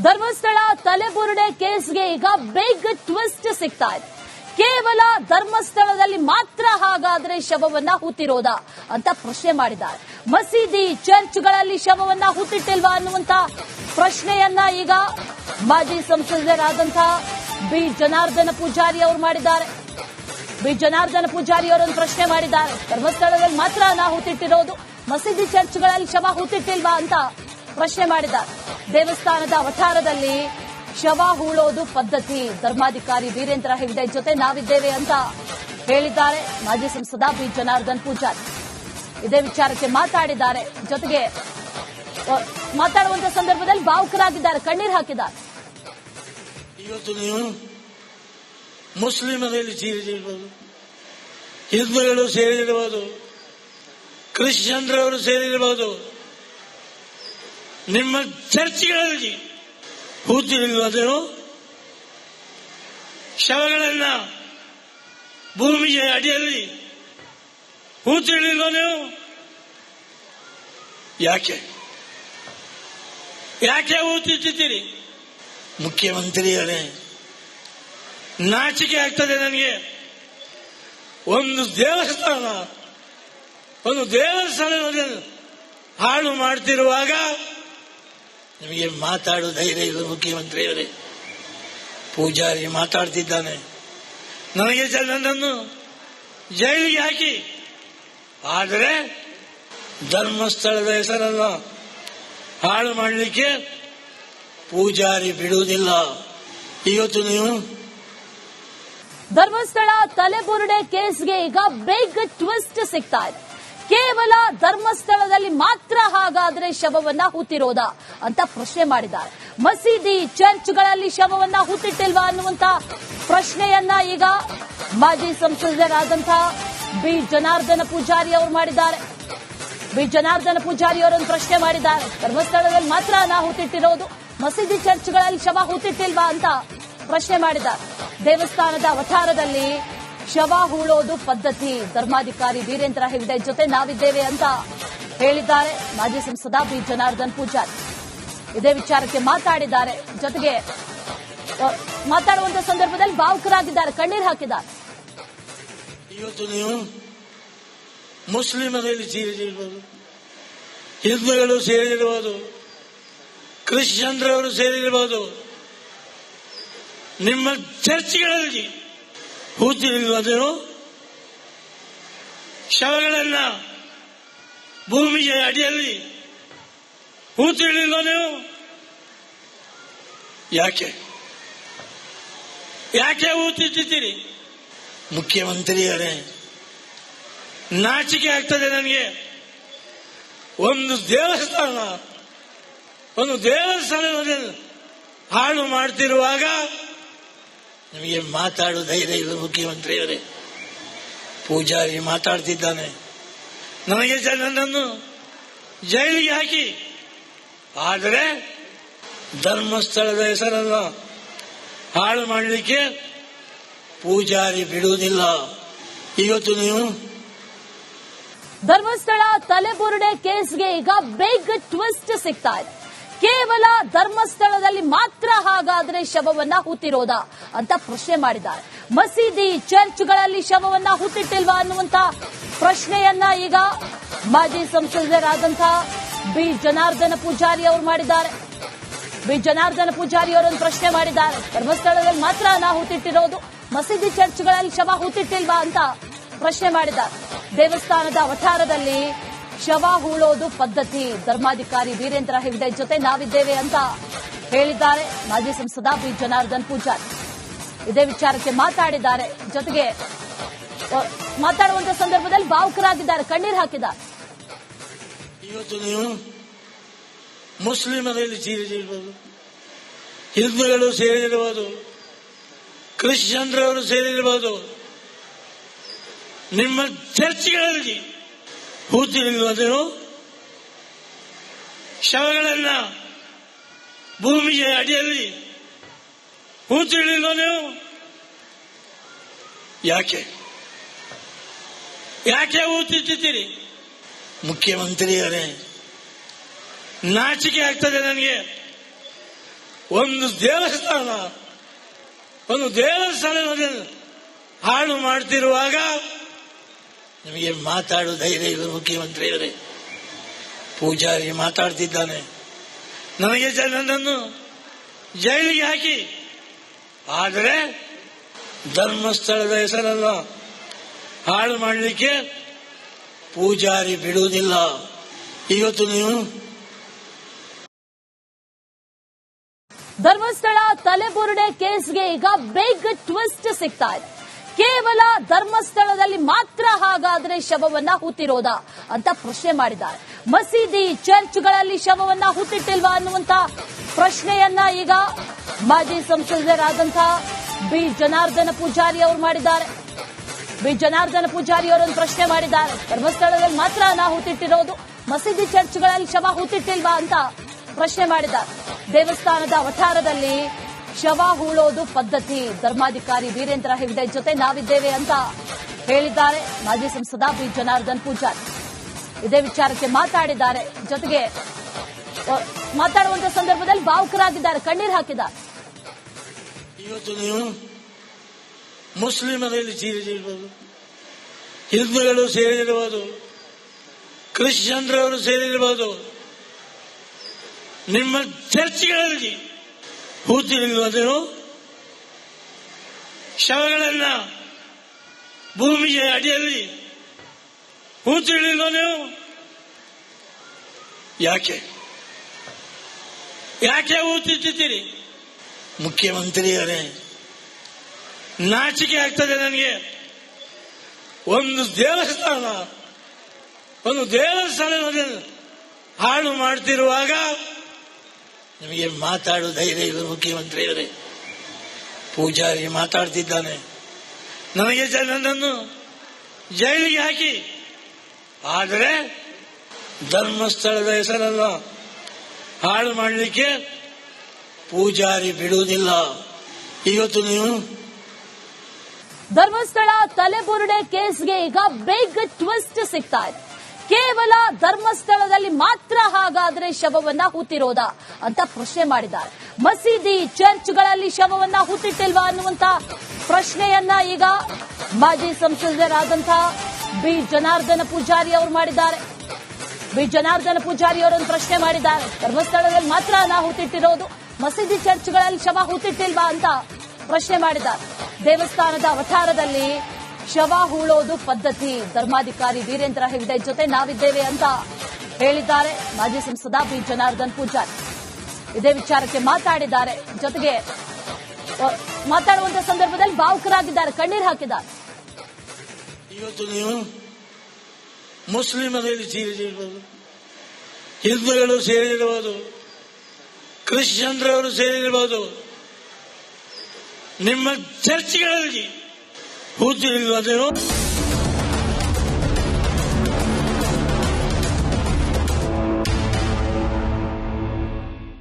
ಧರ್ಮಸ್ಥಳ ತಲೆಬುರುಡೆ ಕೇಸ್ಗೆ ಈಗ big twist ಸಿಗ್ತಾ ಇದೆ. ಕೇವಲ ಧರ್ಮಸ್ಥಳದಲ್ಲಿ ಮಾತ್ರ ಹಾಗಾದ್ರೆ ಶವವನ್ನ ಹೂತಿರೋದಾ ಅಂತ ಪ್ರಶ್ನೆ ಮಾಡಿದ್ದಾರೆ. ಮಸೀದಿ ಚರ್ಚ್ಗಳಲ್ಲಿ ಶವವನ್ನ ಹೂತಿಟ್ಟಿಲ್ವಾ ಅನ್ನುವಂತ ಪ್ರಶ್ನೆಯನ್ನ ಈಗ ಮಾಜಿ ಸಂಸದರಾದಂತಹ ಬಿ ಜನಾರ್ದನ ಪೂಜಾರಿ ಅವರು ಮಾಡಿದ್ದಾರೆ. ಬಿ ಜನಾರ್ದನ ಪೂಜಾರಿ ಅವರನ್ನು ಪ್ರಶ್ನೆ ಮಾಡಿದ್ದಾರೆ. ಧರ್ಮಸ್ಥಳದಲ್ಲಿ ಮಾತ್ರ ನಾ ಹೂತಿಟ್ಟಿರೋದು, ಮಸೀದಿ ಚರ್ಚ್ಗಳಲ್ಲಿ ಶವ ಹೂತಿಟ್ಟಿಲ್ವಾ ಅಂತ ಪ್ರಶ್ನೆ ಮಾಡಿದ್ದಾರೆ. ದೇವಸ್ಥಾನದ ವಠಾರದಲ್ಲಿ ಶವ ಹೂಳೋದು ಪದ್ಧತಿ, ಧರ್ಮಾಧಿಕಾರಿ ವೀರೇಂದ್ರ ಹೆಗ್ಡೆ ಜೊತೆ ನಾವಿದ್ದೇವೆ ಅಂತ ಹೇಳಿದ್ದಾರೆ ಮಾಜಿ ಸಂಸದ ಬಿ ಜನಾರ್ದನ್ ಪೂಜಾರಿ. ಇದೇ ವಿಚಾರಕ್ಕೆ ಮಾತಾಡಿದ್ದಾರೆ. ಜೊತೆಗೆ ಮಾತಾಡುವಂತ ಸಂದರ್ಭದಲ್ಲಿ ಭಾವುಕರಾಗಿದ್ದಾರೆ, ಕಣ್ಣೀರು ಹಾಕಿದ್ದಾರೆ. ಇವತ್ತು ನೀವು ಮುಸ್ಲಿಮರಲ್ಲಿ ಸೇರಿರಬಹುದು, ಹಿಂದೂಗಳು ಸೇರಿರಬಹುದು, ಕ್ರಿಶ್ಚಿಯನ್ರವರು ಸೇರಿರಬಹುದು, ನಿಮ್ಮ ಚರ್ಚ್ಗಳಲ್ಲಿ ಹೂತಿರಲಿಲ್ಲದೇನು? ಶವಗಳನ್ನ ಭೂಮಿಯ ಅಡಿಯಲ್ಲಿ ಹೂತಿರಲಿಲ್ಲ ನೀವು? ಯಾಕೆ ಹೂತಿಟ್ಟಿದ್ದೀರಿ? ಮುಖ್ಯಮಂತ್ರಿಗಳೇ, ನಾಚಿಕೆ ಆಗ್ತದೆ ನನಗೆ. ಒಂದು ದೇವಸ್ಥಾನದಲ್ಲಿ ಹಾಳು ಮಾಡ್ತಿರುವಾಗ ನಿಮಗೆ ಮಾತಾಡುವ ಧೈರ್ಯ ಇಲ್ಲ ಮುಖ್ಯಮಂತ್ರಿಯವರೇ. ಪೂಜಾರಿ ಮಾತಾಡ್ತಿದ್ದಾನೆ, ನನ್ನನ್ನು ಜೈಲಿಗೆ ಹಾಕಿ, ಆದರೆ ಧರ್ಮಸ್ಥಳದ ಹೆಸರನ್ನ ಹಾಳು ಮಾಡಲಿಕ್ಕೆ ಪೂಜಾರಿ ಬಿಡುವುದಿಲ್ಲ. ಇವತ್ತು ನೀವು ಧರ್ಮಸ್ಥಳ ತಲೆಬುರುಡೆ ಕೇಸ್ಗೆ ಈಗ ಬಿಗ್ ಟ್ವಿಸ್ಟ್ ಸಿಗ್ತಾ ಇದೆ. ಕೇವಲ ಧರ್ಮಸ್ಥಳದಲ್ಲಿ ಮಾತ್ರ ಹಾಗಾದ್ರೆ ಶವವನ್ನ ಹೂತಿರೋದಾ ಅಂತ ಪ್ರಶ್ನೆ ಮಾಡಿದ್ದಾರೆ. ಮಸೀದಿ ಚರ್ಚ್ಗಳಲ್ಲಿ ಶವವನ್ನ ಹೂತಿಟ್ಟಿಲ್ವಾ ಅನ್ನುವಂತ ಪ್ರಶ್ನೆಯನ್ನ ಈಗ ಮಾಜಿ ಸಂಸದರಾದಂತಹ ಬಿ ಜನಾರ್ದನ ಪೂಜಾರಿ ಅವರು ಮಾಡಿದ್ದಾರೆ. ಬಿ ಜನಾರ್ದನ ಪೂಜಾರಿ ಅವರನ್ನು ಪ್ರಶ್ನೆ ಮಾಡಿದ್ದಾರೆ. ಧರ್ಮಸ್ಥಳದಲ್ಲಿ ಮಾತ್ರ ನಾ ಹೂತಿಟ್ಟಿರೋದು, ಮಸೀದಿ ಚರ್ಚ್ಗಳಲ್ಲಿ ಶವ ಹೂತಿಟ್ಟಿಲ್ವಾ ಅಂತ ಪ್ರಶ್ನೆ ಮಾಡಿದ್ದಾರೆ. ದೇವಸ್ಥಾನದ ವಠಾರದಲ್ಲಿ ಶವ ಹೂಳೋದು ಪದ್ಧತಿ, ಧರ್ಮಾಧಿಕಾರಿ ವೀರೇಂದ್ರ ಹೆಗ್ಡೆ ಜೊತೆ ನಾವಿದ್ದೇವೆ ಅಂತ ಹೇಳಿದ್ದಾರೆ ಮಾಜಿ ಸಂಸದ ಬಿ ಜನಾರ್ದನ್ ಪೂಜಾರಿ. ಇದೇ ವಿಚಾರಕ್ಕೆ ಮಾತಾಡಿದ್ದಾರೆ. ಜೊತೆಗೆ ಮಾತಾಡುವಂತ ಸಂದರ್ಭದಲ್ಲಿ ಭಾವುಕರಾಗಿದ್ದಾರೆ, ಕಣ್ಣೀರು ಹಾಕಿದ್ದಾರೆ. ಇವತ್ತು ನೀವು ಮುಸ್ಲಿಮರಲ್ಲಿ ಸೇರಿರಬಹುದು, ಹಿಂದೂಗಳು ಸೇರಿರಬಹುದು, ಕ್ರಿಶ್ಚಿಯನ್ರವರು ಸೇರಿರಬಹುದು, ನಿಮ್ಮ ಚರ್ಚ್ಗಳಲ್ಲಿ ಹೂತಿರಲಿಲ್ಲದೇನು? ಶವಗಳನ್ನ ಭೂಮಿಯ ಅಡಿಯಲ್ಲಿ ಹೂತಿರಲಿಲ್ಲ ನೀವು? ಯಾಕೆ ಹೂತಿಟ್ಟಿದ್ದೀರಿ? ಮುಖ್ಯಮಂತ್ರಿಯವರೇ, ನಾಚಿಕೆ ಆಗ್ತದೆ ನನಗೆ. ಒಂದು ದೇವಸ್ಥಾನದಲ್ಲಿ ಹಾಳು ಮಾಡ್ತಿರುವಾಗ ನಿಮಗೆ ಮಾತಾಡುವ ಧೈರ್ಯ ಇಲ್ಲ ಮುಖ್ಯಮಂತ್ರಿಯವರೇ. ಪೂಜಾರಿ ಮಾತಾಡ್ತಿದ್ದಾನೆ, ನನ್ನನ್ನು ಜೈಲಿಗೆ ಹಾಕಿ, ಆದರೆ ಧರ್ಮಸ್ಥಳದ ಹೆಸರನ್ನ ಹಾಳು ಮಾಡಲಿಕ್ಕೆ ಪೂಜಾರಿ ಬಿಡುವುದಿಲ್ಲ. ಇವತ್ತು ನೀವು ಧರ್ಮಸ್ಥಳ ತಲೆಬುರುಡೆ ಕೇಸ್ಗೆ ಈಗ ಬಿಗ್ ಟ್ವಿಸ್ಟ್ ಸಿಗ್ತಾ ಇದೆ. ಕೇವಲ ಧರ್ಮಸ್ಥಳದಲ್ಲಿ ಮಾತ್ರ ಹಾಗಾದ್ರೆ ಶವವನ್ನ ಹೂತಿರೋದಾ ಅಂತ ಪ್ರಶ್ನೆ ಮಾಡಿದ್ದಾರೆ. ಮಸೀದಿ ಚರ್ಚ್ಗಳಲ್ಲಿ ಶವವನ್ನ ಹೂತಿಟ್ಟಿಲ್ವಾ ಅನ್ನುವಂತ ಪ್ರಶ್ನೆಯನ್ನ ಈಗ ಮಾಜಿ ಸಂಸದರಾದಂತಹ ಬಿ ಜನಾರ್ದನ ಪೂಜಾರಿ ಅವರು ಮಾಡಿದ್ದಾರೆ. ಬಿ ಜನಾರ್ದನ ಪೂಜಾರಿ ಅವರನ್ನು ಪ್ರಶ್ನೆ ಮಾಡಿದ್ದಾರೆ. ಧರ್ಮಸ್ಥಳದಲ್ಲಿ ಮಾತ್ರ ನಾ ಹೂತಿಟ್ಟಿರೋದು, ಮಸೀದಿ ಚರ್ಚ್ಗಳಲ್ಲಿ ಶವ ಹೂತಿಟ್ಟಿಲ್ವಾ ಅಂತ ಪ್ರಶ್ನೆ ಮಾಡಿದ್ದಾರೆ. ದೇವಸ್ಥಾನದ ವಠಾರದಲ್ಲಿ ಶವ ಹೂಳೋದು ಪದ್ಧತಿ, ಧರ್ಮಾಧಿಕಾರಿ ವೀರೇಂದ್ರ ಹೆಗ್ಡೆ ಜೊತೆ ನಾವಿದ್ದೇವೆ ಅಂತ ಹೇಳಿದ್ದಾರೆ ಮಾಜಿ ಸಂಸದ ಬಿ ಜನಾರ್ದನ್ ಪೂಜಾರಿ. ಇದೇ ವಿಚಾರಕ್ಕೆ ಮಾತಾಡಿದ್ದಾರೆ. ಜೊತೆಗೆ ಮಾತಾಡುವಂತ ಸಂದರ್ಭದಲ್ಲಿ ಭಾವುಕರಾಗಿದ್ದಾರೆ, ಕಣ್ಣೀರು ಹಾಕಿದ್ದಾರೆ. ಇವತ್ತು ನೀವು ಮುಸ್ಲಿಮರಲ್ಲಿ ಸೇರಿರಬಹುದು, ಹಿಂದೂಗಳು ಸೇರಿರಬಹುದು, ಕ್ರಿಶ್ಚಿಯನ್ರವರು ಸೇರಿರಬಹುದು, ನಿಮ್ಮ ಚರ್ಚ್ಗಳಲ್ಲಿ ಹೂತಿರಲಿಲ್ಲದೇನು? ಶವಗಳನ್ನ ಭೂಮಿಯ ಅಡಿಯಲ್ಲಿ ಹೂತಿರಲಿಲ್ಲ ನೀವು? ಯಾಕೆ ಹೂತಿಟ್ಟಿದ್ದೀರಿ? ಮುಖ್ಯಮಂತ್ರಿಯವರೇ, ನಾಚಿಕೆ ಆಗ್ತದೆ ನನಗೆ. ಒಂದು ದೇವಸ್ಥಾನವನ್ನು ಹಾಳು ಮಾಡ್ತಿರುವಾಗ ನಿಮಗೆ ಮಾತಾಡುವ ಧೈರ್ಯ ಇವರು ಮುಖ್ಯಮಂತ್ರಿಯವರೇ. ಪೂಜಾರಿ ಮಾತಾಡ್ತಿದ್ದಾನೆ, ನನಗೆ ನನ್ನನ್ನು ಜೈಲಿಗೆ ಹಾಕಿ, ಆದರೆ ಧರ್ಮಸ್ಥಳದ ಹೆಸರನ್ನು ಹಾಳು ಮಾಡಲಿಕ್ಕೆ ಪೂಜಾರಿ ಬಿಡುವುದಿಲ್ಲ. ಇವತ್ತು ನೀವು ಧರ್ಮಸ್ಥಳ ತಲೆಬುರುಡೆ ಕೇಸ್ಗೆ ಈಗ ಬಿಗ್ ಟ್ವಿಸ್ಟ್ ಸಿಗ್ತಾ ಇದೆ. ಕೇವಲ ಧರ್ಮಸ್ಥಳದಲ್ಲಿ ಮಾತ್ರ ಹಾಗಾದ್ರೆ ಶವವನ್ನ ಹೂತಿರೋದಾ ಅಂತ ಪ್ರಶ್ನೆ ಮಾಡಿದ್ದಾರೆ. ಮಸೀದಿ ಚರ್ಚ್ಗಳಲ್ಲಿ ಶವವನ್ನ ಹೂತಿಟ್ಟಿಲ್ವಾ ಅನ್ನುವಂತ ಪ್ರಶ್ನೆಯನ್ನ ಈಗ ಮಾಜಿ ಸಂಸದರಾದಂತಹ ಬಿ ಜನಾರ್ದನ ಪೂಜಾರಿ ಅವರು ಮಾಡಿದ್ದಾರೆ. ಬಿ ಜನಾರ್ದನ ಪೂಜಾರಿ ಅವರನ್ನು ಪ್ರಶ್ನೆ ಮಾಡಿದ್ದಾರೆ. ಧರ್ಮಸ್ಥಳದಲ್ಲಿ ಮಾತ್ರ ನಾ ಹೂತಿಟ್ಟಿರೋದು, ಮಸೀದಿ ಚರ್ಚ್ಗಳಲ್ಲಿ ಶವ ಹೂತಿಟ್ಟಿಲ್ವಾ ಅಂತ ಪ್ರಶ್ನೆ ಮಾಡಿದ್ದಾರೆ. ದೇವಸ್ಥಾನದ ವಠಾರದಲ್ಲಿ ಶವ ಹೂಳೋದು ಪದ್ಧತಿ, ಧರ್ಮಾಧಿಕಾರಿ ವೀರೇಂದ್ರ ಹೆಗ್ಡೆ ಜೊತೆ ನಾವಿದ್ದೇವೆ ಅಂತ ಹೇಳಿದ್ದಾರೆ ಮಾಜಿ ಸಂಸದ ಬಿ ಜನಾರ್ದನ್ ಪೂಜಾರಿ. ಇದೇ ವಿಚಾರಕ್ಕೆ ಮಾತಾಡಿದ್ದಾರೆ. ಜೊತೆಗೆ ಮಾತಾಡುವಂತ ಸಂದರ್ಭದಲ್ಲಿ ಭಾವುಕರಾಗಿದ್ದಾರೆ, ಕಣ್ಣೀರು ಹಾಕಿದ್ದಾರೆ. ಇವತ್ತು ನೀವು ಮುಸ್ಲಿಮರಲ್ಲಿ ಸೇರಿರಬಹುದು, ಹಿಂದೂಗಳು ಸೇರಿರಬಹುದು, ಕ್ರಿಶ್ಚಿಯನ್ರವರು ಸೇರಿರಬಹುದು, ನಿಮ್ಮ ಚರ್ಚ್ಗಳಲ್ಲಿ ಹೂತಿರಿಲ್ವದೇನು? ಶವಗಳನ್ನ ಭೂಮಿಯ ಅಡಿಯಲ್ಲಿ ಹೂತಿರಿಲ್ವದೇನು? ಯಾಕೆ ಹೂತಿಟ್ಟಿದ್ದೀರಿ? ಮುಖ್ಯಮಂತ್ರಿಯವರೇ, ನಾಚಿಕೆ ಆಗ್ತದೆ ನನಗೆ. ಒಂದು ದೇವಸ್ಥಾನವನ್ನು ಹಾಳು ಮಾಡ್ತಿರುವಾಗ ನಿಮಗೆ ಮಾತಾಡುವ ಧೈರ್ಯ ಇವರು ಮುಖ್ಯಮಂತ್ರಿಯವರೇ. ಪೂಜಾರಿ ಮಾತಾಡ್ತಿದ್ದಾನೆ, ನನಗೆ ನನ್ನನ್ನು ಜೈಲಿಗೆ ಹಾಕಿ, ಆದರೆ ಧರ್ಮಸ್ಥಳದ ಹೆಸರನ್ನು ಹಾಳು ಮಾಡಲಿಕ್ಕೆ ಪೂಜಾರಿ ಬಿಡುವುದಿಲ್ಲ. ಇವತ್ತು ನೀವು ಧರ್ಮಸ್ಥಳ ತಲೆಬುರುಡೆ ಕೇಸ್ಗೆ ಈಗ ಬಿಗ್ ಟ್ವಿಸ್ಟ್ ಸಿಗ್ತಾ ಇದೆ. ಕೇವಲ ಧರ್ಮಸ್ಥಳದಲ್ಲಿ ಮಾತ್ರ ಹಾಗಾದ್ರೆ ಶವವನ್ನ ಹೂತಿರೋದಾ ಅಂತ ಪ್ರಶ್ನೆ ಮಾಡಿದ್ದಾರೆ. ಮಸೀದಿ ಚರ್ಚ್ಗಳಲ್ಲಿ ಶವವನ್ನ ಹೂತಿಟ್ಟಿಲ್ವಾ ಅನ್ನುವಂತ ಪ್ರಶ್ನೆಯನ್ನ ಈಗ ಮಾಜಿ ಸಂಸದರಾದಂತಹ ಬಿ ಜನಾರ್ದನ ಪೂಜಾರಿ ಅವರು ಮಾಡಿದ್ದಾರೆ. ಬಿ ಜನಾರ್ದನ ಪೂಜಾರಿ ಅವರನ್ನು ಪ್ರಶ್ನೆ ಮಾಡಿದ್ದಾರೆ. ಧರ್ಮಸ್ಥಳದಲ್ಲಿ ಮಾತ್ರ ನಾ ಹೂತಿಟ್ಟಿರೋದು, ಮಸೀದಿ ಚರ್ಚ್ಗಳಲ್ಲಿ ಶವ ಹೂತಿಟ್ಟಿಲ್ವಾ ಅಂತ ಪ್ರಶ್ನೆ ಮಾಡಿದ್ದಾರೆ. ದೇವಸ್ಥಾನದ ವಠಾರದಲ್ಲಿ ಶವ ಹೂಳೋದು ಪದ್ಧತಿ, ಧರ್ಮಾಧಿಕಾರಿ ವೀರೇಂದ್ರ ಹೆಗ್ಡೆ ಜೊತೆ ನಾವಿದ್ದೇವೆ ಅಂತ ಹೇಳಿದ್ದಾರೆ ಮಾಜಿ ಸಂಸದ ಬಿ ಜನಾರ್ದನ್ ಪೂಜಾರಿ. ಇದೇ ವಿಚಾರಕ್ಕೆ ಮಾತಾಡಿದ್ದಾರೆ. ಜೊತೆಗೆ ಮಾತಾಡುವಂತ ಸಂದರ್ಭದಲ್ಲಿ ಭಾವುಕರಾಗಿದ್ದಾರೆ, ಕಣ್ಣೀರು ಹಾಕಿದ್ದಾರೆ. ಇವತ್ತು ನೀವು ಮುಸ್ಲಿಮರಲ್ಲಿ ಸೇರಿರಬಹುದು, ಹಿಂದೂಗಳು ಸೇರಿರಬಹುದು, ಕ್ರಿಶ್ಚಿಯನ್ರವರು ಸೇರಿರಬಹುದು, ನಿಮ್ಮ ಚರ್ಚ್ಗಳಲ್ಲಿ ಹೂತಿರಿಲ್ವದೇನು?